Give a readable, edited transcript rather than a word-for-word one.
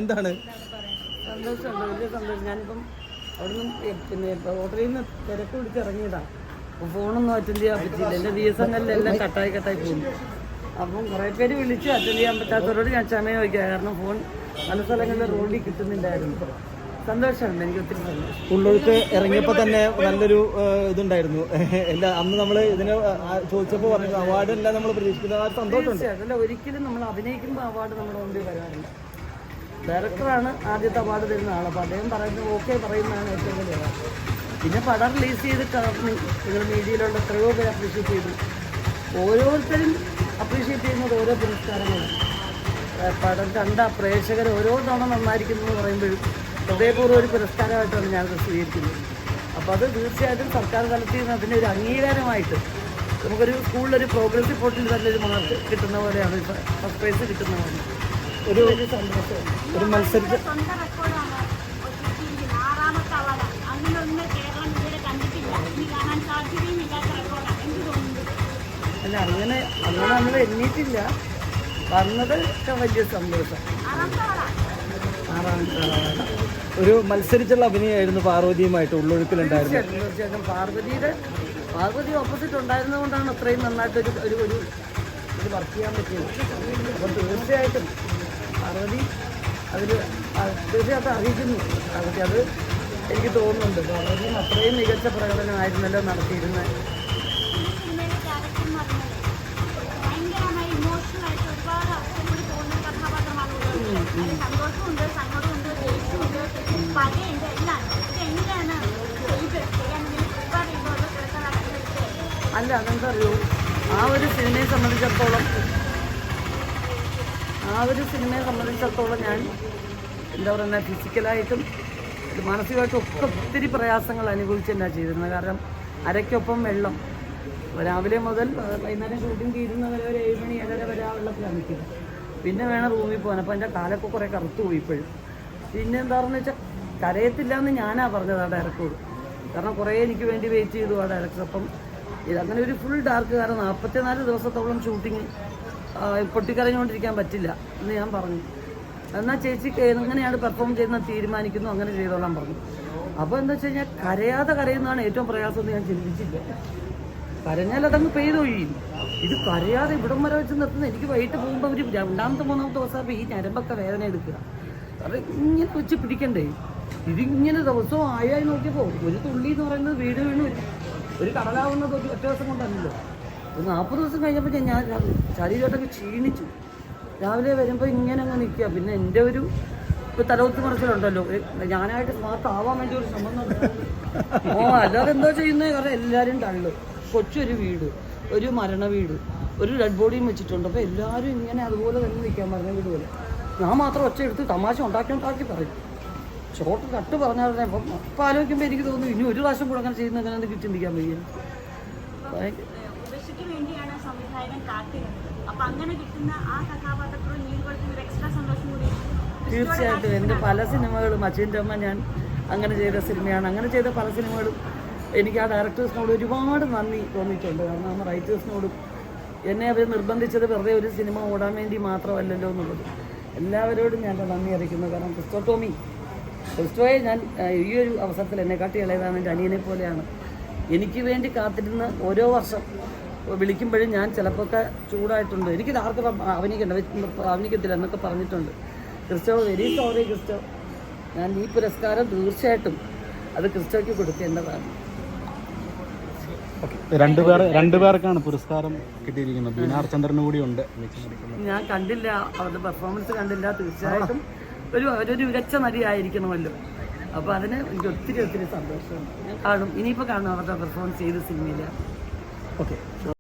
എന്താണ് സന്തോഷമുണ്ട്, വലിയ സന്തോഷം. ഞാനിപ്പം അവിടെ നിന്ന് പിന്നെ ഹോട്ടലിൽ നിന്ന് തിരക്ക് പിടിച്ചിറങ്ങിയതാണ്. അപ്പോൾ ഫോണൊന്നും അറ്റൻഡ് ചെയ്യാൻ പറ്റില്ല. എൻ്റെ BSNL കട്ടായി പോകുന്നു. അപ്പം കുറേ പേര് വിളിച്ച് അറ്റൻഡ് ചെയ്യാൻ പറ്റാത്തവരോട് ഞാൻ ക്ഷമ ചോദിക്കുക. കാരണം ഫോൺ പല സ്ഥലങ്ങളിൽ റോഡിൽ കിട്ടുന്നില്ലായിരുന്നു. സന്തോഷമുണ്ട്, എനിക്ക് ഒത്തിരി സന്തോഷം. ഉള്ളൊഴുക്ക് ഇറങ്ങിയപ്പോൾ തന്നെ നല്ലൊരു ഇതുണ്ടായിരുന്നു. അന്ന് നമ്മൾ ഇതിന് ചോദിച്ചപ്പോൾ പറഞ്ഞു അവാർഡ് എല്ലാം നമ്മൾ പ്രതീക്ഷിക്കുന്നത്. ആ സന്തോഷമുണ്ട്. അതല്ല, ഒരിക്കലും നമ്മൾ അഭിനയിക്കുമ്പോൾ അവാർഡ് നമ്മുടെ മുമ്പിൽ വരാറില്ല. ഡയറക്ടറാണ് ആദ്യത്തെ അവാർഡ് തരുന്ന ആൾ. അപ്പോൾ അദ്ദേഹം പറയുന്നത് ഓക്കെ പറയുന്നതാണ് ഏറ്റവും വലിയ അവാർഡ്. പിന്നെ പടം റിലീസ് ചെയ്ത് നിങ്ങൾ മീഡിയയിലുള്ള എത്രയോ പേര് അപ്രീഷിയേറ്റ് ചെയ്തു. ഓരോരുത്തരും അപ്രീഷിയേറ്റ് ചെയ്യുന്നത് ഓരോ പുരസ്കാരങ്ങളാണ്. പടം കണ്ട പ്രേക്ഷകർ ഓരോ തവണ നന്നായിരിക്കുന്നു എന്ന് പറയുമ്പോഴും ഹൃദയപൂർവ്വം ഒരു പുരസ്കാരമായിട്ടാണ് ഞാനത് സ്വീകരിക്കുന്നത്. അപ്പോൾ അത് തീർച്ചയായിട്ടും സർക്കാർ തലത്തിൽ നിന്ന് അതിൻ്റെ ഒരു അംഗീകാരമായിട്ട് നമുക്കൊരു സ്കൂളിലൊരു പ്രോഗ്രസ് റിപ്പോർട്ടിൽ നല്ലൊരു മാർക്ക് കിട്ടുന്ന പോലെയാണ്, ഫസ്റ്റ് പ്രൈസ് കിട്ടുന്ന പോലെ ഒരു വലിയ സന്തോഷം. ഒരു മത്സരിച്ച് അല്ല, അങ്ങനെ നമ്മൾ എണ്ണീട്ടില്ല. വന്നത് വലിയ സന്തോഷം. ഒരു മത്സരിച്ചുള്ള അഭിനയമായിരുന്നു പാർവതിയുമായിട്ട് ഉള്ളൊഴുക്കിലുണ്ടായിരുന്നു. തീർച്ചയായിട്ടും പാർവതി ഓപ്പോസിറ്റ് ഉണ്ടായിരുന്നത് കൊണ്ടാണ് അത്രയും നന്നായിട്ട് ഒരു വർക്ക് ചെയ്യാൻ പറ്റിയത്. അപ്പം തീർച്ചയായിട്ടും പാർവതി തീർച്ചയായിട്ടും അറിയിക്കുന്നു. പാർവതി അത് എനിക്ക് തോന്നുന്നുണ്ട്. പാർവതിയും അത്രയും മികച്ച പ്രകടനമായിരുന്നല്ലോ നടത്തിയിരുന്നത്. അല്ല, അതെന്താ അറിയോ, ആ ഒരു സിനിമയെ സംബന്ധിച്ചിടത്തോളം ഞാൻ എന്താ പറയുക, ഫിസിക്കലായിട്ടും മാനസികമായിട്ടും ഒക്കെ ഒത്തിരി പ്രയാസങ്ങൾ അനുഭവിച്ച് തന്നെ ചെയ്തിരുന്നത്. കാരണം അരയ്ക്കൊപ്പം വെള്ളം, രാവിലെ മുതൽ വൈകുന്നേരം ഷൂട്ടിംഗ് തീരുന്നവരെ ഒരു 7 മണി 7:30 വരെ ആ വെള്ളത്തിലാണ് നിൽക്കുന്നത്. പിന്നെ വേണം റൂമിൽ പോകാൻ. അപ്പോൾ എൻ്റെ കാലൊക്കെ കുറേ കറുത്തു പോയി ഇപ്പോഴും. പിന്നെ എന്താണെന്ന് വെച്ചാൽ കരയത്തില്ല എന്ന് ഞാനാ പറഞ്ഞത് ആ ഡയറക്ടറോട്. കാരണം കുറേ എനിക്ക് വേണ്ടി വെയിറ്റ് ചെയ്തു ആ ഡയറക്ടർ. അപ്പം അങ്ങനെ ഒരു ഫുൾ ഡാർക്ക്, കാരണം 44 ദിവസത്തോളം ഷൂട്ടിങ് പൊട്ടിക്കരഞ്ഞുകൊണ്ടിരിക്കാൻ പറ്റില്ല എന്ന് ഞാൻ പറഞ്ഞു. എന്നാൽ ചേച്ചിക്ക് എങ്ങനെയാണ് പെർഫോം ചെയ്യുന്നത് തീരുമാനിക്കുന്നു, അങ്ങനെ ചെയ്തോളാൻ പറഞ്ഞു. അപ്പോൾ എന്താ വെച്ച് കഴിഞ്ഞാൽ കരയുന്നതാണ് ഏറ്റവും പ്രയാസം എന്ന് ഞാൻ ചിന്തിച്ചില്ല. കരഞ്ഞാൽ അതങ്ങ് പെയ്തൊഴിയും. ഇത് കരയാതെ ഇവിടം വരെ വെച്ച് നിർത്തുന്നത്. എനിക്ക് വൈകിട്ട് പോകുമ്പോൾ ഒരു 2ാമത്തെ 3ാമത്തെ ദിവസം ഈ ഞരമ്പൊക്കെ വേദന എടുക്കുക. അത് ഇങ്ങനെ വെച്ച് പിടിക്കണ്ടേ. ഇതിങ്ങനെ ദിവസവും ആയി നോക്കിയപ്പോൾ ഒരു തുള്ളി എന്ന് പറയുന്നത് വീട് വീണ് ഒരു കടലാവുന്നത് ഒറ്റ ദിവസം കൊണ്ടല്ലോ. 40 ദിവസം കഴിഞ്ഞപ്പോൾ ഞാൻ ശരീരമായിട്ടൊക്കെ ക്ഷീണിച്ചു. രാവിലെ വരുമ്പോൾ ഇങ്ങനെ അങ്ങ് നിൽക്കുക. പിന്നെ എൻ്റെ ഒരു തലവത്ത് മറിച്ചിലുണ്ടല്ലോ, ഞാനായിട്ട് സ്മാർട്ട് ആവാൻ വേണ്ടി ഒരു ശ്രമം നടത്തുന്നു. അല്ലാതെ എന്തോ ചെയ്യുന്നത്. കാരണം എല്ലാവരും തള്ളു. കൊച്ചൊരു വീട്, ഒരു മരണ വീട്, ഒരു ഡെഡ് ബോഡിയും വെച്ചിട്ടുണ്ട്. അപ്പോൾ എല്ലാവരും ഇങ്ങനെ അതുപോലെ തന്നെ നിൽക്കാൻ പറഞ്ഞ വീട് പോലെ. ഞാൻ മാത്രം ഒച്ച എടുത്ത് തമാശ ഉണ്ടാക്കി പറയും. ഷോർട്ട് കട്ട് പറഞ്ഞാൽ അപ്പം ആലോചിക്കുമ്പോൾ എനിക്ക് തോന്നുന്നു ഇനി ഒരു പ്രാവശ്യം കൂടെ അങ്ങനെ ചെയ്യുന്ന അങ്ങനെ ചിന്തിക്കാൻ വയ്യ. തീർച്ചയായിട്ടും എൻ്റെ പല സിനിമകളും അച്ഛൻ്റെ അമ്മ ഞാൻ അങ്ങനെ ചെയ്ത സിനിമയാണ്. അങ്ങനെ ചെയ്ത പല സിനിമകളും എനിക്ക് ആ ഡയറക്ടേഴ്സിനോട് ഒരുപാട് നന്ദി തോന്നിയിട്ടുണ്ട്. കാരണം ആ റൈറ്റേഴ്സിനോടും എന്നെ അവർ നിർബന്ധിച്ചത് വെറുതെ ഒരു സിനിമ ഓടാൻ വേണ്ടി മാത്രമല്ലല്ലോ എന്നുള്ളത് എല്ലാവരോടും ഞാൻ നന്ദി അറിയിക്കുന്നു. കാരണം ക്രിസ്റ്റോയെ ഞാൻ ഈ ഒരു അവസരത്തിൽ എന്നെക്കാട്ടി ഇളയതാണ്, എൻ്റെ അനിയനെ പോലെയാണ്. എനിക്ക് വേണ്ടി കാത്തിരുന്ന് ഓരോ വർഷം വിളിക്കുമ്പോഴും ഞാൻ ചിലപ്പോഴൊക്കെ ചൂടായിട്ടുണ്ട്. എനിക്ക് ആർക്കും അഭിനയിക്കത്തില്ല എന്നൊക്കെ പറഞ്ഞിട്ടുണ്ട്. Christo, very sorry Christo. ഞാൻ ഈ പുരസ്കാരം തീർച്ചയായിട്ടും അത് ക്രിസ്റ്റോയ്ക്ക് കൊടുക്കേണ്ടതാണ്. രണ്ടുപേർക്കാണ് പുരസ്കാരം കിട്ടിയിരിക്കുന്നത്. ബീനാർ ചന്ദ്രന് കൂടി ഉണ്ട്. ഞാൻ കണ്ടില്ല, അവരുടെ പെർഫോമൻസ് കണ്ടില്ല. തീർച്ചയായിട്ടും ഒരു മികച്ച നടിയായിരിക്കണമല്ലോ. അപ്പോൾ അതിന് എനിക്ക് ഒത്തിരി സന്തോഷമുണ്ട്. ഞാൻ കാണും, ഇനിയിപ്പോൾ കാണും അവരുടെ പെർഫോമൻസ് ചെയ്ത സിനിമയിൽ. ഓക്കെ.